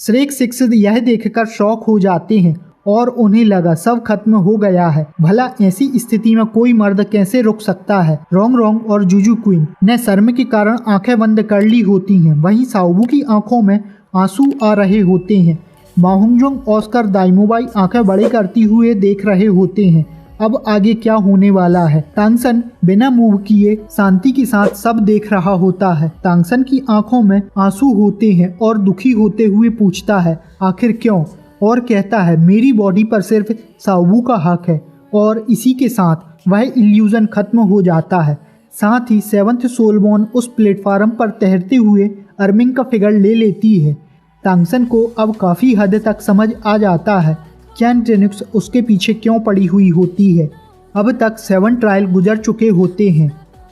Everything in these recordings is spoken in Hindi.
श्रेक 6 यह देखकर शॉक हो जाते हैं और उन्हें लगा सब खत्म हो गया है। भला ऐसी स्थिति में कोई मर्द कैसे रुक सकता है। रोंग रोंग और जुजू क्वीन ने शर्म के कारण आंखें बंद कर ली होती हैं। वहीं शाओबू की आंखों में आंसू आ रहे होते हैं। माहुंगजोंग ऑस्कर दाइमोबाई आंखें बड़ी करती हुए देख रहे होते हैं। अब आगे क्या होने वाला है। तांगसन बिना मूव किए शांति के साथ सब देख रहा होता है। तांगसन की आंखों में आंसू होते हैं और दुखी होते हुए पूछता है आखिर क्यों, और कहता है मेरी बॉडी पर सिर्फ शाओबू का हक है। और इसी के साथ वह इल्यूजन खत्म हो जाता है। साथ ही 7th सोलबॉर्न उस प्लेटफार्म पर तैरते हुए अर्मिंग का फिगर ले लेती है। तांगसन को अब काफ़ी हद तक समझ आ जाता है क्यान टेन्युक्स उसके पीछे क्यों पड़ी हुई होती है। अब तक 7 ट्रायल गुजर चुके होते हैं।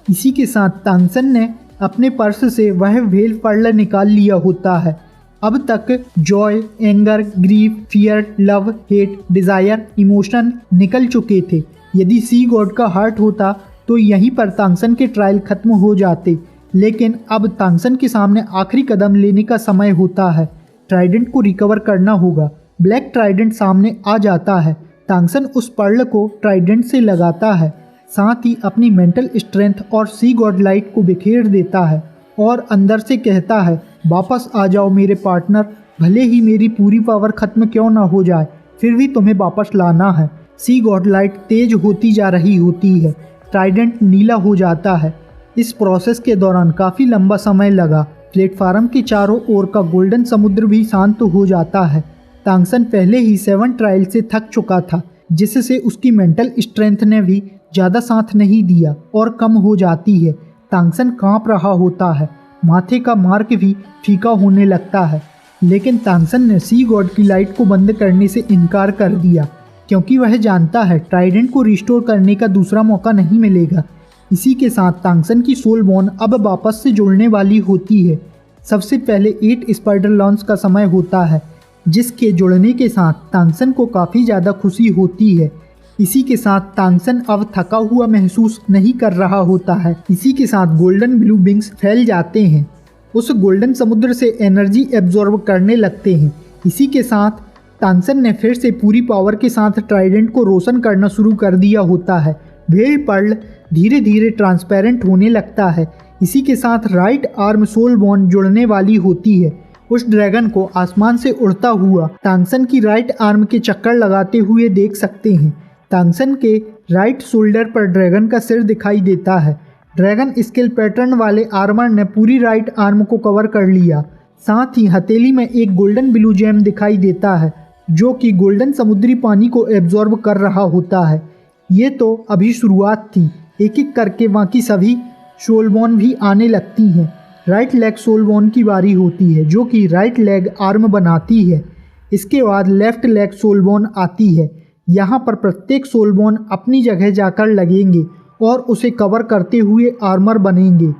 इसी के साथ तांगसन ने अपने पर्स से वह व्हेल पर्ल निकाल लिया होता है। अब तक Joy, anger, grief, fear, love, hate, desire, emotion निकल चुके थे। यदि सी गॉड का हार्ट होता तो यहीं पर तांगसन के ट्रायल खत्म हो जाते, लेकिन अब तांगसन के सामने आखिरी कदम लेने का समय होता है। ट्राइडेंट को रिकवर करना होगा। ब्लैक ट्राइडेंट सामने आ जाता है। तांगसन उस पर्ल को ट्राइडेंट से लगाता है, साथ ही अपनी मेंटल स्ट्रेंथ और सी गॉड लाइट को बिखेर देता है और अंदर से कहता है वापस आ जाओ मेरे पार्टनर, भले ही मेरी पूरी पावर खत्म क्यों ना हो जाए, फिर भी तुम्हें वापस लाना है। सी गॉड लाइट तेज होती जा रही होती है। ट्राइडेंट नीला हो जाता है। इस प्रोसेस के दौरान काफ़ी लंबा समय लगा। प्लेटफार्म के चारों ओर का गोल्डन समुद्र भी शांत हो जाता है। तांगसन पहले ही 7 ट्रायल से थक चुका था, जिससे उसकी मेंटल स्ट्रेंथ ने भी ज़्यादा साथ नहीं दिया और कम हो जाती है। तांगसन कांप रहा होता है। माथे का मार्क भी फीका होने लगता है, लेकिन तांगसन ने सी गॉड की लाइट को बंद करने से इनकार कर दिया, क्योंकि वह जानता है ट्राइडेंट को रिस्टोर करने का दूसरा मौका नहीं मिलेगा। इसी के साथ तांगसन की सोल बॉन अब वापस से जुड़ने वाली होती है। सबसे पहले 8 स्पाइडर लॉन्च का समय होता है, जिसके जुड़ने के साथ तांगसन को काफ़ी ज़्यादा खुशी होती है। इसी के साथ तांगसन अब थका हुआ महसूस नहीं कर रहा होता है। इसी के साथ गोल्डन ब्लू विंग्स फैल जाते हैं, उस गोल्डन समुद्र से एनर्जी एब्जॉर्ब करने लगते हैं। इसी के साथ तांगसन ने फिर से पूरी पावर के साथ ट्राइडेंट को रोशन करना शुरू कर दिया होता है। व्हेल पर्ल धीरे धीरे ट्रांसपेरेंट होने लगता है। इसी के साथ राइट आर्म सोल बॉन जुड़ने वाली होती है। उस ड्रैगन को आसमान से उड़ता हुआ तांगसन की राइट आर्म के चक्कर लगाते हुए देख सकते हैं। तांगसन के राइट शोल्डर पर ड्रैगन का सिर दिखाई देता है। ड्रैगन स्केल पैटर्न वाले आर्मर ने पूरी राइट आर्म को कवर कर लिया। साथ ही हथेली में एक गोल्डन ब्लू जेम दिखाई देता है, जो कि गोल्डन समुद्री पानी को एब्जॉर्ब कर रहा होता है। ये तो अभी शुरुआत थी। एक एक करके बाकी सभी सोलबॉन भी आने लगती हैं। राइट लेग सोलबॉन की बारी होती है, जो कि राइट लेग आर्म बनाती है। इसके बाद लेफ्ट लेग सोलबॉन आती है। यहाँ पर प्रत्येक सोलबॉन अपनी जगह जाकर लगेंगे और उसे कवर करते हुए आर्मर बनेंगे,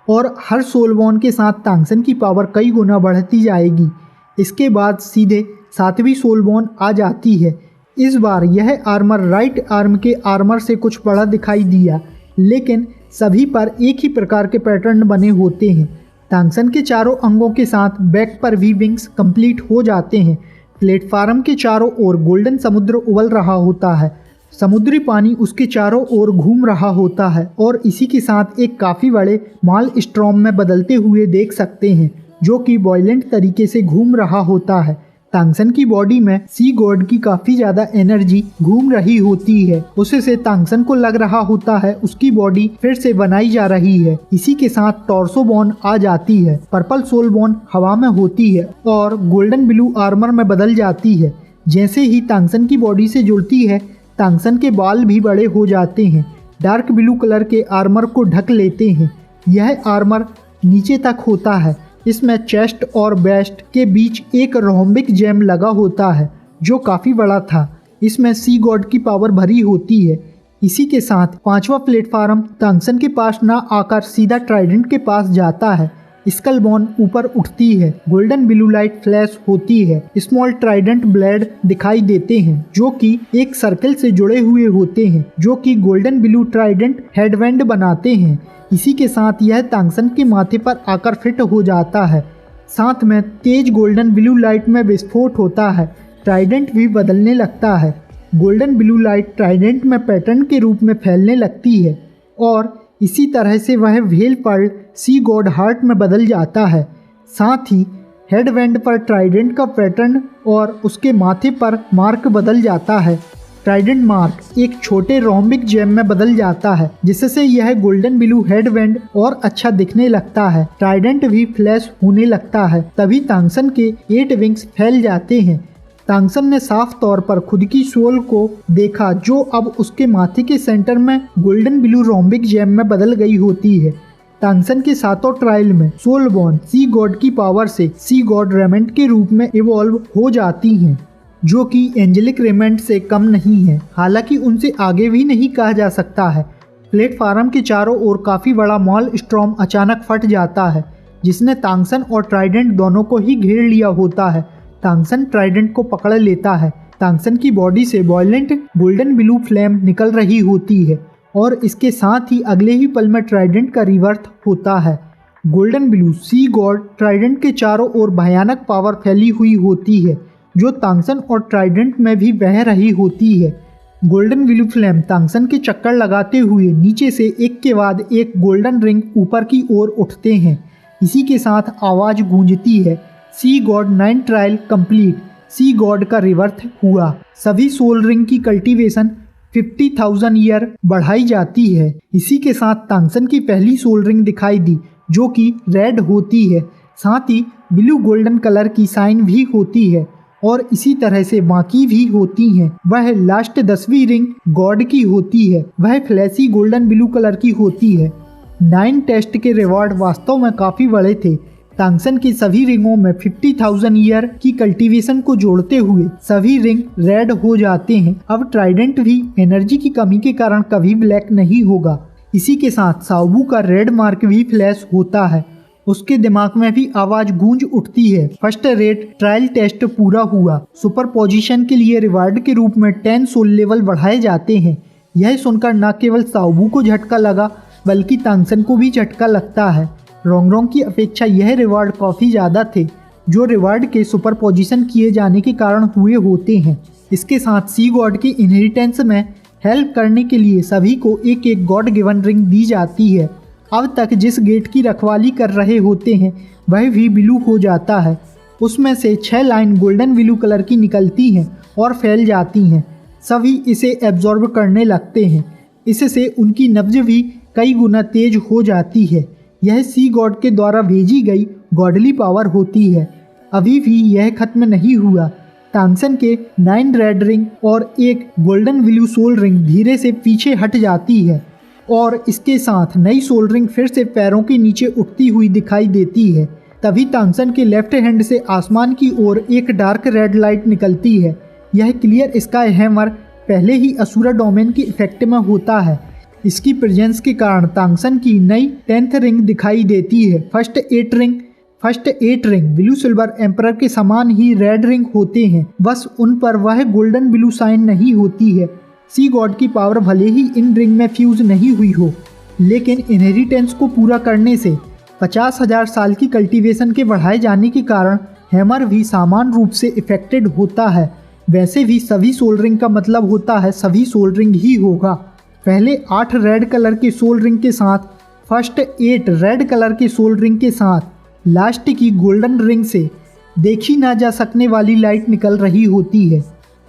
और हर सोलबॉन के साथ तांगसन की पावर कई गुना बढ़ती जाएगी। इसके बाद सीधे 7वीं सोलबॉन आ जाती है। इस बार यह आर्मर राइट आर्म के आर्मर से कुछ बड़ा दिखाई दिया, लेकिन सभी पर एक ही प्रकार के पैटर्न बने होते हैं। तांगसन के चारों अंगों के साथ बैक पर भी विंग्स कंप्लीट हो जाते हैं। प्लेटफार्म के चारों ओर गोल्डन समुद्र उबल रहा होता है। समुद्री पानी उसके चारों ओर घूम रहा होता है और इसी के साथ एक काफ़ी बड़े माल स्ट्रॉम में बदलते हुए देख सकते हैं, जो कि बॉयलेंट तरीके से घूम रहा होता है। तांगसन की बॉडी में सी गॉड की काफ़ी ज़्यादा एनर्जी घूम रही होती है। उससे तांगसन को लग रहा होता है उसकी बॉडी फिर से बनाई जा रही है। इसी के साथ टॉर्सो बॉन आ जाती है। पर्पल सोल बॉन हवा में होती है और गोल्डन ब्लू आर्मर में बदल जाती है। जैसे ही तांगसन की बॉडी से जुड़ती है, तांगसन के बाल भी बड़े हो जाते हैं। डार्क ब्लू कलर के आर्मर को ढक लेते हैं। यह आर्मर नीचे तक होता है। इसमें चेस्ट और वेस्ट के बीच एक रोम्बिक जेम लगा होता है, जो काफ़ी बड़ा था। इसमें सी गॉड की पावर भरी होती है। इसी के साथ 5वां प्लेटफार्म तांगसन के पास ना आकर सीधा ट्राइडेंट के पास जाता है। स्कल बॉन ऊपर उठती है। गोल्डन ब्लू लाइट फ्लैश होती है। स्मॉल ट्राइडेंट ब्लेड दिखाई देते हैं, जो कि एक सर्कल से जुड़े हुए होते हैं, जो कि गोल्डन ब्लू ट्राइडेंट हेडबैंड बनाते हैं। इसी के साथ यह तांगसन के माथे पर आकर फिट हो जाता है। साथ में तेज गोल्डन ब्लू लाइट में विस्फोट होता है। ट्राइडेंट भी बदलने लगता है। गोल्डन ब्लू लाइट ट्राइडेंट में पैटर्न के रूप में फैलने लगती है और इसी तरह से वह व्हेल पर्ल सी गॉड हार्ट में बदल जाता है। साथ ही हेडबैंड पर ट्राइडेंट का पैटर्न और उसके माथे पर मार्क बदल जाता है। ट्राइडेंट मार्क एक छोटे रोम्बिक जेम में बदल जाता है, जिससे यह गोल्डन ब्लू हेडबैंड और अच्छा दिखने लगता है। ट्राइडेंट भी फ्लैश होने लगता है। तभी तांगसन के 8 विंग्स फैल जाते हैं। तांगसन ने साफ तौर पर खुद की सोल को देखा, जो अब उसके माथे के सेंटर में गोल्डन ब्लू रोम्बिक जेम में बदल गई होती है। तांगसन के सातों ट्रायल में सोल बॉर्न सी गॉड की पावर से सी गॉड रेमेंट के रूप में इवॉल्व हो जाती हैं, जो कि एंजेलिक रेमेंट से कम नहीं है। हालांकि उनसे आगे भी नहीं कहा जा सकता है। प्लेटफार्म के चारों ओर काफी बड़ा मॉल स्टॉर्म अचानक फट जाता है, जिसने तांगसन और ट्राइडेंट दोनों को ही घेर लिया होता है। तांगसन ट्राइडेंट को पकड़ लेता है। तांगसन की बॉडी से वॉयलेंट गोल्डन ब्लू फ्लेम निकल रही होती है और इसके साथ ही अगले ही पल में ट्राइडेंट का रिवर्थ होता है। गोल्डन ब्लू सी गॉड ट्राइडेंट के चारों ओर भयानक पावर फैली हुई होती है, जो तांगसन और ट्राइडेंट में भी बह रही होती है। गोल्डन ब्लू फ्लेम तांगसन के चक्कर लगाते हुए नीचे से एक के बाद एक गोल्डन रिंग ऊपर की ओर उठते हैं। इसी के साथ आवाज गूंजती है, सी गॉड 9 ट्रायल कंप्लीट। सी गॉड का रिवर्थ हुआ। सभी सोल रिंग की कल्टीवेशन 50,000 ईयर बढ़ाई जाती है। इसी के साथ तांगसन की पहली सोल रिंग दिखाई दी, जो कि रेड होती है। साथ ही ब्लू गोल्डन कलर की साइन भी होती है और इसी तरह से बाकी भी होती हैं। वह लास्ट 10वीं रिंग गॉड की होती है। वह फ्लैशी गोल्डन ब्लू कलर की होती है। 9 टेस्ट के रिवॉर्ड वास्तव में काफ़ी बड़े थे। तांगसन की सभी रिंगों में 50,000 ईयर की कल्टीवेशन को जोड़ते हुए सभी रिंग रेड हो जाते हैं। अब ट्राइडेंट भी एनर्जी की कमी के कारण कभी ब्लैक नहीं होगा। इसी के साथ साओबू का रेड मार्क भी फ्लैश होता है। उसके दिमाग में भी आवाज गूंज उठती है। फर्स्ट रेट ट्रायल टेस्ट पूरा हुआ। सुपर पोजीशन के लिए रिवार्ड के रूप में 10 सोल लेवल बढ़ाए जाते हैं। यह सुनकर न केवल साओबू को झटका लगा, बल्कि तांगसन को भी झटका लगता है। रोंगरोंग की अपेक्षा यह रिवार्ड काफ़ी ज़्यादा थे, जो रिवार्ड के सुपर पोजीशन किए जाने के कारण हुए होते हैं। इसके साथ सी गॉड की इनहेरिटेंस में हेल्प करने के लिए सभी को एक एक गॉड गिवन रिंग दी जाती है। अब तक जिस गेट की रखवाली कर रहे होते हैं वह भी ब्लू हो जाता है। उसमें से 6 लाइन गोल्डन ब्लू कलर की निकलती हैं और फैल जाती हैं। सभी इसे एब्जॉर्ब करने लगते हैं। इससे उनकी नब्ज भी कई गुना तेज हो जाती है। यह सी गॉड के द्वारा भेजी गई गॉडली पावर होती है। अभी भी यह खत्म नहीं हुआ। तांगसन के 9 रेड रिंग और एक गोल्डन ब्लू सोल रिंग धीरे से पीछे हट जाती है और इसके साथ नई सोल रिंग फिर से पैरों के नीचे उठती हुई दिखाई देती है। तभी तांगसन के लेफ्ट हैंड से आसमान की ओर एक डार्क रेड लाइट निकलती है। यह क्लियर स्काई हैमर पहले ही असुरा डोमेन के इफेक्ट में होता है। इसकी प्रेजेंस के कारण तांगसन की नई 10th रिंग दिखाई देती है। First 8 ring blue silver emperor के समान ही रेड रिंग होते हैं, बस उन पर वह गोल्डन ब्लू साइन नहीं होती है। सी गॉड की पावर भले ही इन रिंग में फ्यूज नहीं हुई हो, लेकिन इनहेरिटेंस को पूरा करने से 50,000 साल की कल्टीवेशन के बढ़ाए जाने के कारण हैमर भी समान रूप से इफेक्टेड होता है। वैसे भी सभी सोल रिंग का मतलब होता है सभी सोल रिंग ही होगा। पहले 8 रेड कलर के सोल रिंग के साथ, फर्स्ट 8 रेड कलर के सोल रिंग के साथ, लास्ट की गोल्डन रिंग से देखी ना जा सकने वाली लाइट निकल रही होती है।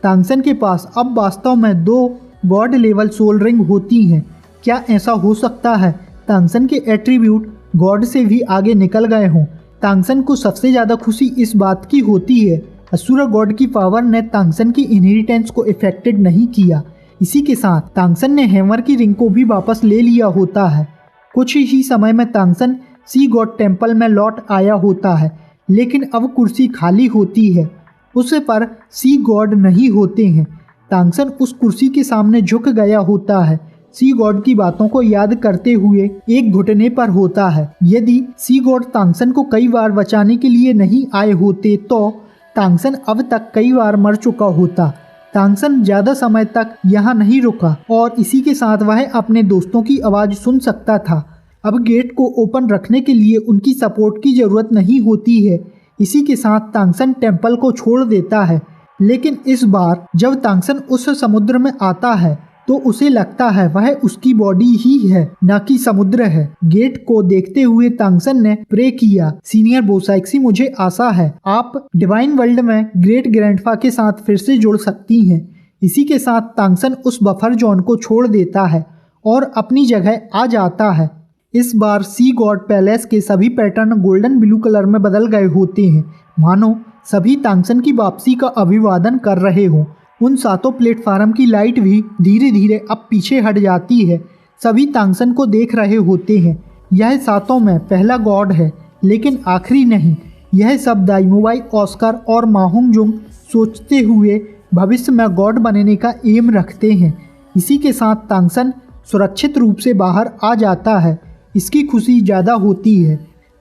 तांगसन के पास अब वास्तव में 2 गॉड लेवल सोल रिंग होती हैं। क्या ऐसा हो सकता है तांगसन के एट्रीब्यूट गॉड से भी आगे निकल गए हों? तांगसन को सबसे ज़्यादा खुशी इस बात की होती है असुरा गॉड की पावर ने तांगसन की इनहेरिटेंस को इफेक्टेड नहीं किया। इसी के साथ तांगसन ने हैमर की रिंग को भी वापस ले लिया होता है। कुछ ही समय में तांगसन सी गॉड टेम्पल में लौट आया होता है, लेकिन अब कुर्सी खाली होती है। उस पर सी गॉड नहीं होते हैं। तांगसन उस कुर्सी के सामने झुक गया होता है, सी गॉड की बातों को याद करते हुए एक घुटने पर होता है। यदि सी गॉड तांगसन को कई बार बचाने के लिए नहीं आए होते तो तांगसन अब तक कई बार मर चुका होता। तांगसन ज़्यादा समय तक यहाँ नहीं रुका और इसी के साथ वह अपने दोस्तों की आवाज़ सुन सकता था। अब गेट को ओपन रखने के लिए उनकी सपोर्ट की ज़रूरत नहीं होती है। इसी के साथ तांगसन टेम्पल को छोड़ देता है, लेकिन इस बार जब तांगसन उस समुद्र में आता है तो उसे लगता है वह उसकी बॉडी ही है, न कि समुद्र है। गेट को देखते हुए तांगसन ने प्रे किया, सीनियर बोसाइक्सी, मुझे आशा है आप डिवाइन वर्ल्ड में ग्रेट ग्रैंडफा के साथ फिर से जुड़ सकती हैं। इसी के साथ तांगसन उस बफर जोन को छोड़ देता है और अपनी जगह आ जाता है। इस बार सी गॉड पैलेस के सभी पैटर्न गोल्डन ब्लू कलर में बदल गए होते हैं, मानो सभी तांगसन की वापसी का अभिवादन कर रहे हों। उन सातों प्लेटफार्म की लाइट भी धीरे धीरे अब पीछे हट जाती है। सभी तांगसन को देख रहे होते हैं। यह सातों में पहला गॉड है, लेकिन आखिरी नहीं। यह सब दाइमोबाई, ऑस्कर और माहुंगजुंग सोचते हुए भविष्य में गॉड बनने का एम रखते हैं। इसी के साथ तांगसन सुरक्षित रूप से बाहर आ जाता है। इसकी खुशी ज़्यादा होती है।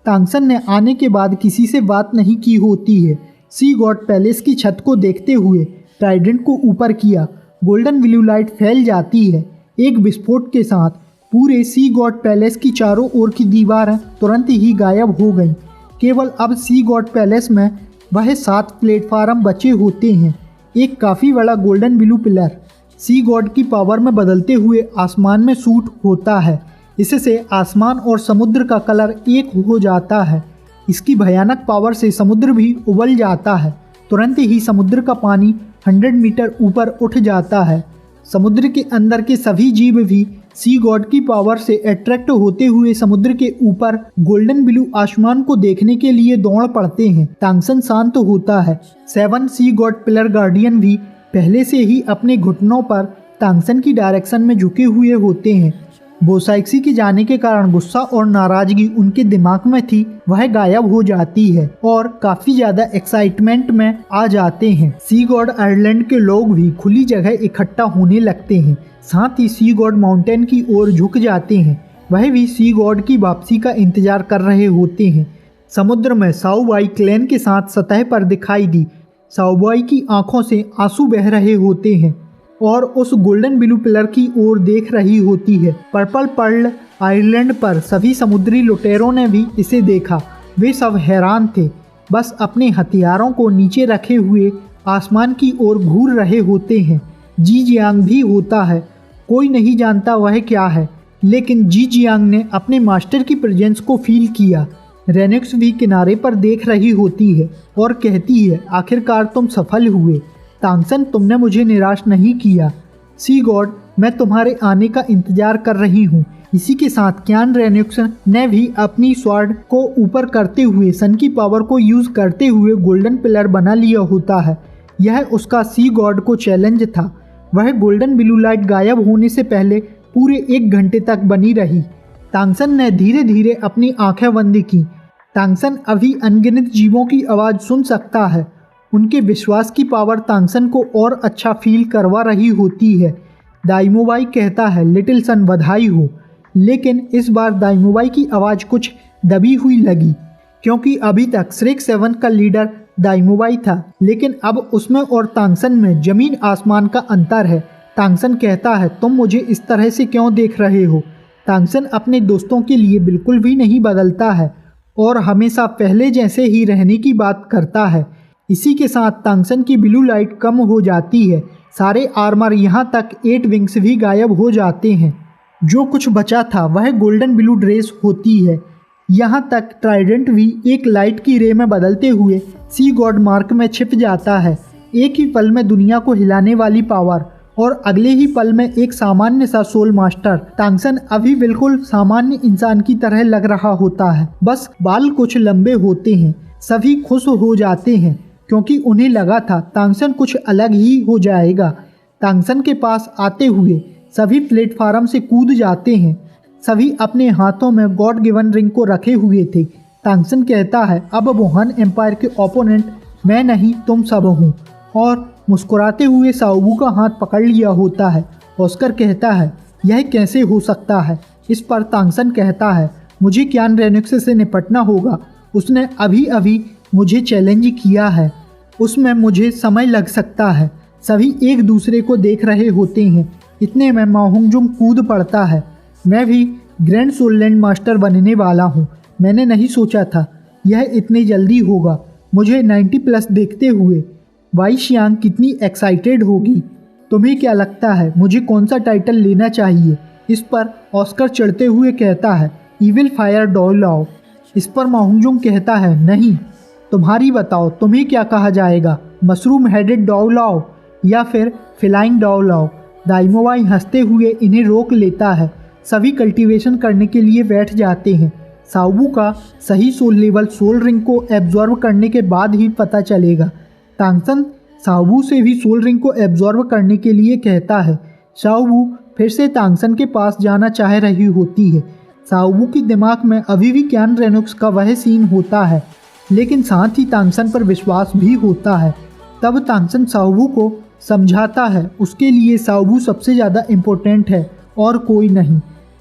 तांगसन ने आने के बाद किसी से बात नहीं की होती है। सी गॉड पैलेस की छत को देखते हुए ट्राइडेंट को ऊपर किया। गोल्डन ब्लू लाइट फैल जाती है। एक विस्फोट के साथ पूरे सी गॉड पैलेस की चारों ओर की दीवारें तुरंत ही गायब हो गईं। केवल अब सी गॉड पैलेस में वह 7 प्लेटफार्म बचे होते हैं। एक काफ़ी बड़ा गोल्डन ब्लू पिलर सी गॉड की पावर में बदलते हुए आसमान में शूट होता है। इससे आसमान और समुद्र का कलर एक हो जाता है। इसकी भयानक पावर से समुद्र भी उबल जाता है। तुरंत ही समुद्र का पानी 100 मीटर ऊपर उठ जाता है। समुद्र के अंदर के सभी जीव भी सी गॉड की पावर से अट्रैक्ट होते हुए समुद्र के ऊपर गोल्डन ब्लू आसमान को देखने के लिए दौड़ पड़ते हैं। तांगसन शांत होता है। 7 सी गॉड पिलर गार्डियन भी पहले से ही अपने घुटनों पर तांगसन की डायरेक्शन में झुके हुए होते हैं। बोसाइक्सी के जाने के कारण गुस्सा और नाराजगी उनके दिमाग में थी, वह गायब हो जाती है और काफी ज्यादा एक्साइटमेंट में आ जाते हैं। सी गॉड आइलैंड के लोग भी खुली जगह इकट्ठा होने लगते हैं। साथ ही सी गॉड माउंटेन की ओर झुक जाते हैं। वह भी सी गॉड की वापसी का इंतजार कर रहे होते हैं। समुद्र में साउबाई क्लैन के साथ सतह पर दिखाई दी। साउबाई की आंखों से आंसू बह रहे होते हैं और उस गोल्डन ब्लू पिलर की ओर देख रही होती है। पर्पल पर्ल आइलैंड पर सभी समुद्री लुटेरों ने भी इसे देखा। वे सब हैरान थे, बस अपने हथियारों को नीचे रखे हुए आसमान की ओर घूर रहे होते हैं। जी जियांग भी होता है। कोई नहीं जानता वह क्या है, लेकिन जी जियांग ने अपने मास्टर की प्रेजेंस को फील किया। रेनिक्स भी किनारे पर देख रही होती है और कहती है, आखिरकार तुम सफल हुए। तांगसन, तुमने मुझे निराश नहीं किया। सी गॉड, मैं तुम्हारे आने का इंतजार कर रही हूँ। इसी के साथ क्यान रेनिक्स ने भी अपनी स्वॉर्ड को ऊपर करते हुए सन की पावर को यूज करते हुए गोल्डन पिलर बना लिया होता है। यह उसका सी गॉड को चैलेंज था। वह गोल्डन ब्लू लाइट गायब होने से पहले पूरे 1 घंटे तक बनी रही। तांगसन ने धीरे धीरे अपनी आंखें बंद की। तांगसन अभी अनगिनत जीवों की आवाज़ सुन सकता है। उनके विश्वास की पावर तांगसन को और अच्छा फील करवा रही होती है। दाइमोबाई कहता है, लिटिल सन बधाई हो। लेकिन इस बार दाइमोबाई की आवाज़ कुछ दबी हुई लगी, क्योंकि अभी तक श्रेक 7 का लीडर दाइमोबाई था, लेकिन अब उसमें और तांगसन में जमीन आसमान का अंतर है। तांगसन कहता है, तुम मुझे इस तरह से क्यों देख रहे हो? तांगसन अपने दोस्तों के लिए बिल्कुल भी नहीं बदलता है और हमेशा पहले जैसे ही रहने की बात करता है। इसी के साथ तांगसन की ब्लू लाइट कम हो जाती है। सारे आर्मर यहाँ तक 8 विंग्स भी गायब हो जाते हैं। जो कुछ बचा था वह गोल्डन ब्लू ड्रेस होती है। यहाँ तक ट्राइडेंट भी एक लाइट की रे में बदलते हुए सी गॉड मार्क में छिप जाता है। एक ही पल में दुनिया को हिलाने वाली पावर और अगले ही पल में एक सामान्य सा सोल मास्टर। तांगसन अभी बिल्कुल सामान्य इंसान की तरह लग रहा होता है, बस बाल कुछ लंबे होते हैं। सभी खुश हो जाते हैं क्योंकि उन्हें लगा था तांगसन कुछ अलग ही हो जाएगा। तांगसन के पास आते हुए सभी प्लेटफार्म से कूद जाते हैं। सभी अपने हाथों में गॉड गिवन रिंग को रखे हुए थे। तांगसन कहता है, अब वुहान एम्पायर के ओपोनेंट मैं नहीं तुम सब हूँ, और मुस्कुराते हुए साओबू का हाथ पकड़ लिया होता है। ऑस्कर कहता है, यह कैसे हो सकता है? इस पर तांगसन कहता है, मुझे क्यान रेनिक्स से निपटना होगा। उसने अभी अभी मुझे चैलेंज किया है, उसमें मुझे समय लग सकता है। सभी एक दूसरे को देख रहे होते हैं। इतने में माहुंगजुंग कूद पड़ता है। मैं भी ग्रैंड सोललैंड मास्टर बनने वाला हूँ। मैंने नहीं सोचा था यह इतनी जल्दी होगा। मुझे 90+ देखते हुए वाई शियांग कितनी एक्साइटेड होगी। तुम्हें क्या लगता है मुझे कौन सा टाइटल लेना चाहिए? इस पर ऑस्कर चढ़ते हुए कहता है, इविल फायर डॉलाओ। इस पर माहुंगजुंग कहता है, नहीं, तुम्हारी बताओ, तुम्हें क्या कहा जाएगा, मशरूम हेडेड डॉलाओ या फिर फ्लाइंग डॉलाओ? दाइमोवाई हंसते हुए इन्हें रोक लेता है। सभी कल्टीवेशन करने के लिए बैठ जाते हैं। साओबू का सही सोल लेवल सोल रिंग को एब्जॉर्ब करने के बाद ही पता चलेगा। तांगसन साओबू से भी सोल रिंग को एब्जॉर्ब करने के लिए कहता है। साओबू फिर से तांगसन के पास जाना चाह रही होती है। साओबू के दिमाग में अभी भी क्यान रेनुक्स का वह सीन होता है, लेकिन साथ ही तांगसन पर विश्वास भी होता है। तब तांगसन साओबू को समझाता है उसके लिए साओबू सबसे ज़्यादा इम्पोर्टेंट है और कोई नहीं।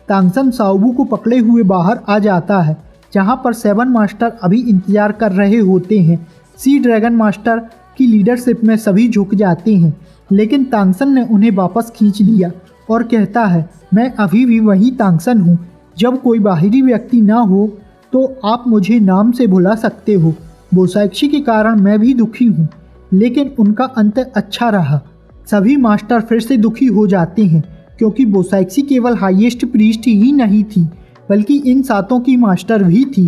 तांगसन साओबू को पकड़े हुए बाहर आ जाता है, जहाँ पर 7 मास्टर अभी इंतजार कर रहे होते हैं। सी ड्रैगन मास्टर की लीडरशिप में सभी झुक जाते हैं, लेकिन तांगसन ने उन्हें वापस खींच लिया और कहता है, मैं अभी भी वही तांगसन हूँ। जब कोई बाहरी व्यक्ति ना हो तो आप मुझे नाम से बुला सकते हो। बोसाइक्शी के कारण मैं भी दुखी हूँ, लेकिन उनका अंत अच्छा रहा। सभी मास्टर फिर से दुखी हो जाते हैं, क्योंकि बोसाइक्शी केवल हाईएस्ट प्रीस्ट ही नहीं थी, बल्कि इन सातों की मास्टर भी थी।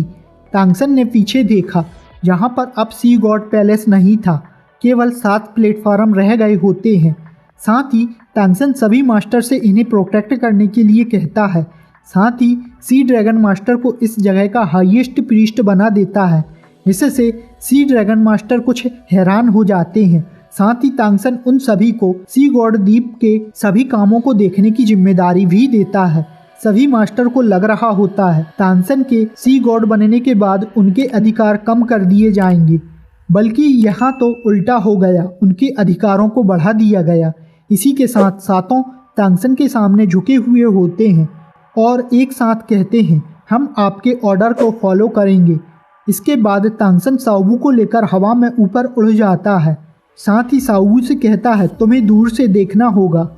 तांगसन ने पीछे देखा, जहाँ पर अब सी गॉड पैलेस नहीं था, केवल 7 प्लेटफार्म रह गए होते हैं। साथ ही तांगसन सभी मास्टर से इन्हें प्रोटेक्ट करने के लिए कहता है। साथ ही सी ड्रैगन मास्टर को इस जगह का हाईएस्ट प्रीस्ट बना देता है। इससे सी ड्रैगन मास्टर कुछ हैरान हो जाते हैं। साथ ही तांगसन उन सभी को सी गॉड द्वीप के सभी कामों को देखने की जिम्मेदारी भी देता है। सभी मास्टर को लग रहा होता है तांगसन के सी गॉड बनने के बाद उनके अधिकार कम कर दिए जाएंगे, बल्कि यहाँ तो उल्टा हो गया, उनके अधिकारों को बढ़ा दिया गया। इसी के साथ सातों तांगसन के सामने झुके हुए होते हैं और एक साथ कहते हैं, हम आपके ऑर्डर को फॉलो करेंगे। इसके बाद तांगसन साओबू को लेकर हवा में ऊपर उड़ जाता है। साथ ही साओबू से कहता है, तुम्हें दूर से देखना होगा।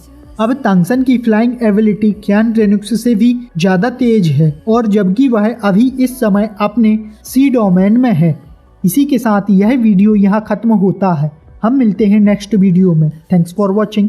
अब तांगसन की फ्लाइंग एबिलिटी क्यान रेनुक्स से भी ज़्यादा तेज है, और जबकि वह अभी इस समय अपने सी डोमेन में है। इसी के साथ यह वीडियो यहाँ ख़त्म होता है। हम मिलते हैं नेक्स्ट वीडियो में। Thanks for watching.